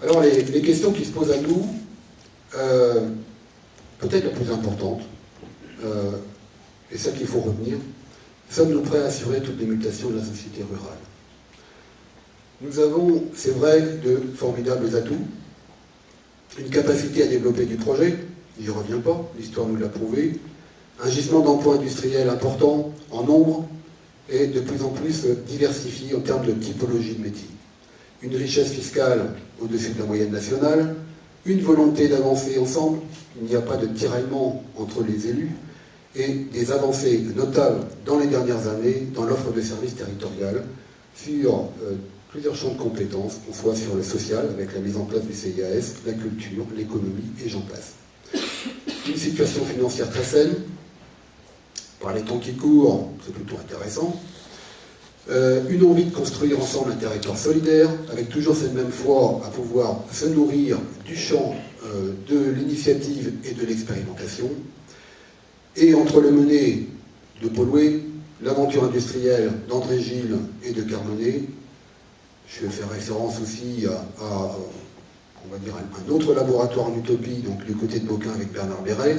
Alors les questions qui se posent à nous, peut-être la plus importante, et celle qu'il faut retenir, sommes-nous prêts à assurer toutes les mutations de la société rurale? Nous avons, c'est vrai, de formidables atouts, une capacité à développer du projet, j'y reviens pas, l'histoire nous l'a prouvé, un gisement d'emplois industriels important en nombre et de plus en plus diversifié en termes de typologie de métiers. Une richesse fiscale au-dessus de la moyenne nationale, une volonté d'avancer ensemble, il n'y a pas de tiraillement entre les élus, et des avancées notables dans les dernières années dans l'offre de services territoriales sur plusieurs champs de compétences, qu'on soit sur le social, avec la mise en place du CIAS, la culture, l'économie, et j'en passe. Une situation financière très saine, par les temps qui courent, c'est plutôt intéressant. Une envie de construire ensemble un territoire solidaire, avec toujours cette même foi à pouvoir se nourrir du champ de l'initiative et de l'expérimentation. Et entre le mené de Paul Loué, l'aventure industrielle d'André Gilles et de Carmonet, je vais faire référence aussi à on va dire, un autre laboratoire en utopie, donc du côté de Beaucain avec Bernard Béret,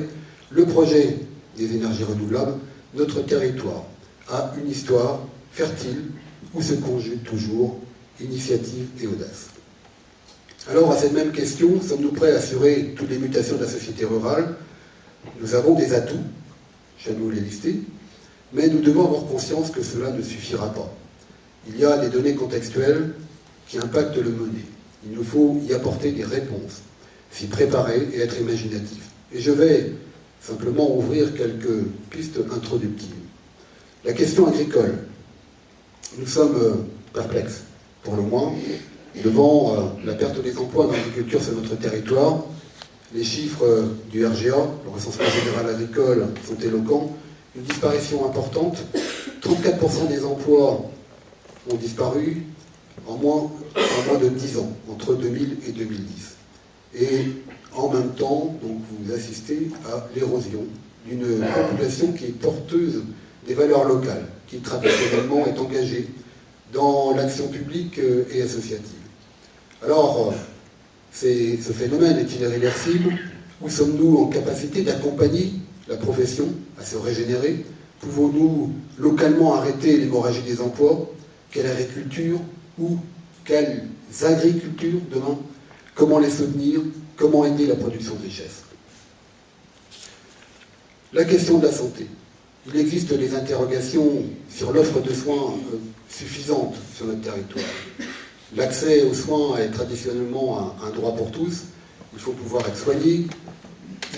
le projet des énergies renouvelables, notre territoire a une histoire fertile où se conjuguent toujours initiative et audace. Alors à cette même question, sommes-nous prêts à assurer toutes les mutations de la société rurale? Nous avons des atouts, je vais nous les lister, mais nous devons avoir conscience que cela ne suffira pas. Il y a des données contextuelles qui impactent le mené. Il nous faut y apporter des réponses, s'y préparer et être imaginatif. Et je vais simplement ouvrir quelques pistes introductives. La question agricole. Nous sommes perplexes, pour le moins, devant la perte des emplois dans l'agriculture sur notre territoire. Les chiffres du RGA, le recensement général agricole, sont éloquents. Une disparition importante. 34% des emplois ont disparu en moins de 10 ans, entre 2000 et 2010. Et en même temps, donc, vous assistez à l'érosion d'une population qui est porteuse des valeurs locales, qui traditionnellement est engagée dans l'action publique et associative. Alors, ce phénomène est-il irréversible? Où sommes-nous en capacité d'accompagner la profession à se régénérer? Pouvons-nous localement arrêter l'hémorragie des emplois? Quelle agriculture ou quelles agricultures demain? Comment les soutenir? Comment aider la production de richesses? La question de la santé. Il existe des interrogations sur l'offre de soins suffisante sur notre territoire. L'accès aux soins est traditionnellement un droit pour tous. Il faut pouvoir être soigné,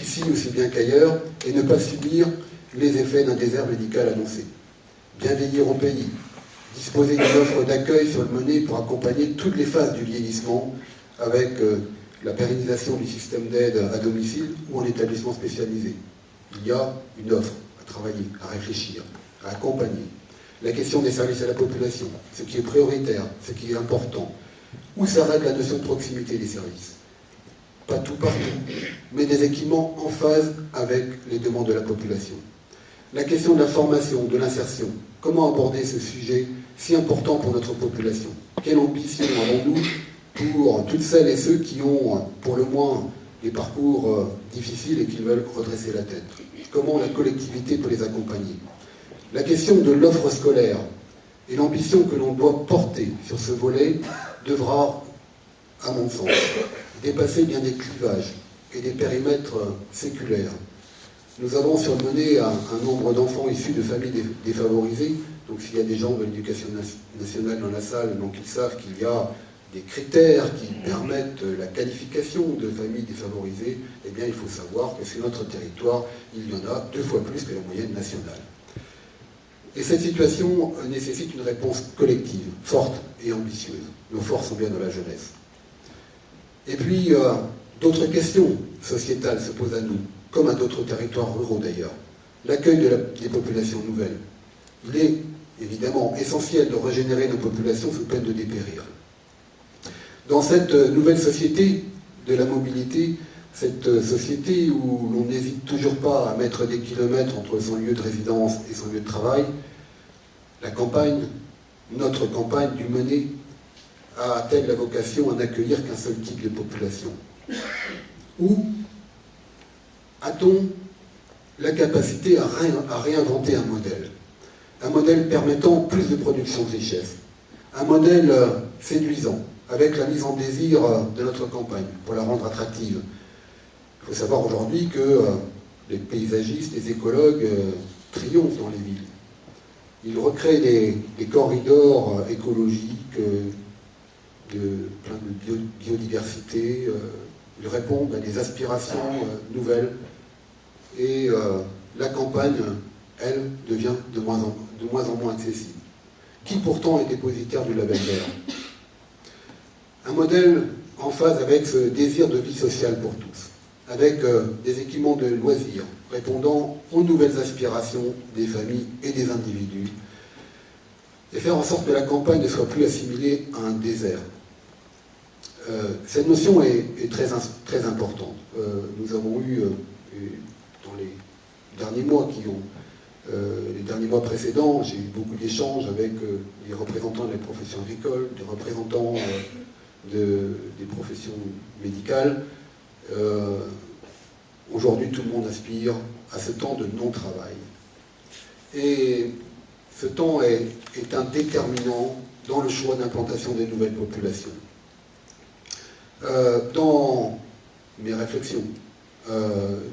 ici aussi bien qu'ailleurs, et ne pas subir les effets d'un désert médical annoncé. Bien vieillir au pays, disposer d'une offre d'accueil sur le mené pour accompagner toutes les phases du vieillissement avec la pérennisation du système d'aide à domicile ou en établissement spécialisé. Il y a une offre à travailler, à réfléchir, à accompagner. La question des services à la population, ce qui est prioritaire, ce qui est important. Où s'arrête la notion de proximité des services? Pas tout partout, mais des équipements en phase avec les demandes de la population. La question de la formation, de l'insertion. Comment aborder ce sujet si important pour notre population? Quelle ambition avons-nous pour toutes celles et ceux qui ont, pour le moins, des parcours difficiles et qui veulent redresser la tête? Comment la collectivité peut les accompagner? La question de l'offre scolaire et l'ambition que l'on doit porter sur ce volet devra, à mon sens, dépasser bien des clivages et des périmètres séculaires. Nous avons surmené un nombre d'enfants issus de familles défavorisées. Donc s'il y a des gens de l'éducation nationale dans la salle, donc ils savent qu'il y a des critères qui permettent la qualification de familles défavorisées, eh bien il faut savoir que sur notre territoire, il y en a 2 fois plus que la moyenne nationale. Et cette situation nécessite une réponse collective, forte et ambitieuse. Nos forces sont bien dans la jeunesse. Et puis, d'autres questions sociétales se posent à nous, comme à d'autres territoires ruraux d'ailleurs. L'accueil des populations nouvelles. Il est évidemment essentiel de régénérer nos populations sous peine de dépérir. Dans cette nouvelle société de la mobilité, cette société où l'on n'hésite toujours pas à mettre des kilomètres entre son lieu de résidence et son lieu de travail, la campagne, notre campagne du mené, a-t-elle la vocation à n'accueillir qu'un seul type de population? Ou a-t-on la capacité à réinventer un modèle permettant plus de production de richesse, un modèle séduisant, avec la mise en désir de notre campagne, pour la rendre attractive. Il faut savoir aujourd'hui que les paysagistes, les écologues triomphent dans les villes. Ils recréent des corridors écologiques, plein de biodiversité, ils répondent à des aspirations nouvelles, et la campagne, elle, devient de moins en moins accessible. Qui pourtant est dépositaire du label vert? Un modèle en phase avec ce désir de vie sociale pour tous, avec des équipements de loisirs, répondant aux nouvelles aspirations des familles et des individus, et faire en sorte que la campagne ne soit plus assimilée à un désert. Cette notion est très importante. Nous avons eu, dans les derniers mois les derniers mois précédents, j'ai eu beaucoup d'échanges avec les représentants des professions agricoles, des représentants des professions médicales. Aujourd'hui, tout le monde aspire à ce temps de non-travail. Et ce temps est un déterminant dans le choix d'implantation des nouvelles populations. Dans mes réflexions,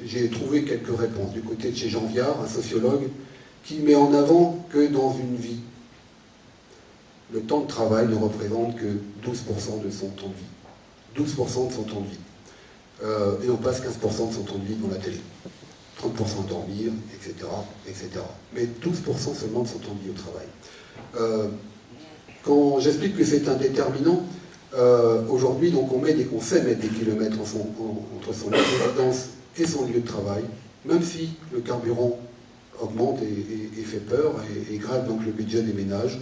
j'ai trouvé quelques réponses du côté de chez Jean Viard, un sociologue, qui met en avant que dans une vie, le temps de travail ne représente que 12% de son temps de vie. 12% de son temps de vie. Et on passe 15% de son temps de vie dans la télé. 30% dormir, etc., etc. Mais 12% seulement de son temps de vie au travail. Quand j'explique que c'est un déterminant, aujourd'hui, donc on sait mettre des kilomètres entre son lieu de résidence et son lieu de travail, même si le carburant augmente et fait peur et grave donc le budget des ménages,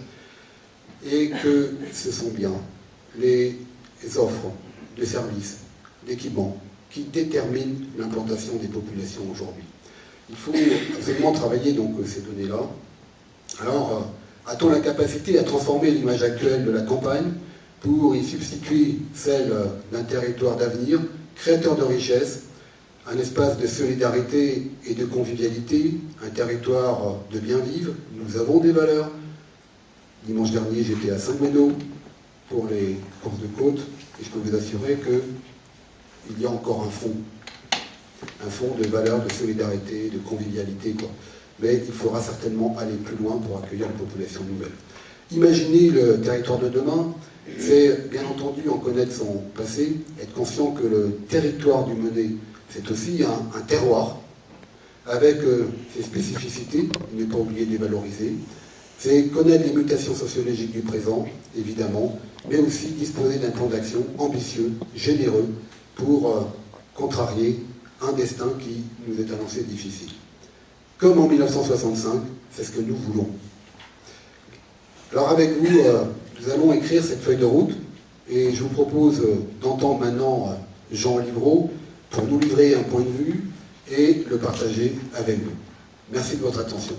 et que ce sont bien les offres de services, d'équipements qui déterminent l'implantation des populations aujourd'hui. Il faut absolument travailler donc ces données-là. Alors, a-t-on la capacité à transformer l'image actuelle de la campagne pour y substituer celle d'un territoire d'avenir, créateur de richesse, un espace de solidarité et de convivialité, un territoire de bien vivre? Nous avons des valeurs. Dimanche dernier, j'étais à Saint-Méneau pour les courses de côte, et je peux vous assurer qu'il y a encore un fond de valeurs, de solidarité, de convivialité, quoi. Mais il faudra certainement aller plus loin pour accueillir une population nouvelle. Imaginez le territoire de demain, c'est bien entendu en connaître son passé, être conscient que le territoire du Menet, c'est aussi un terroir, avec ses spécificités, ne pas oublier de les valoriser. C'est connaître les mutations sociologiques du présent, évidemment, mais aussi disposer d'un plan d'action ambitieux, généreux, pour contrarier un destin qui nous est annoncé difficile. Comme en 1965, c'est ce que nous voulons. Alors avec vous, nous allons écrire cette feuille de route, et je vous propose d'entendre maintenant Jean Livreau pour nous livrer un point de vue et le partager avec vous. Merci de votre attention.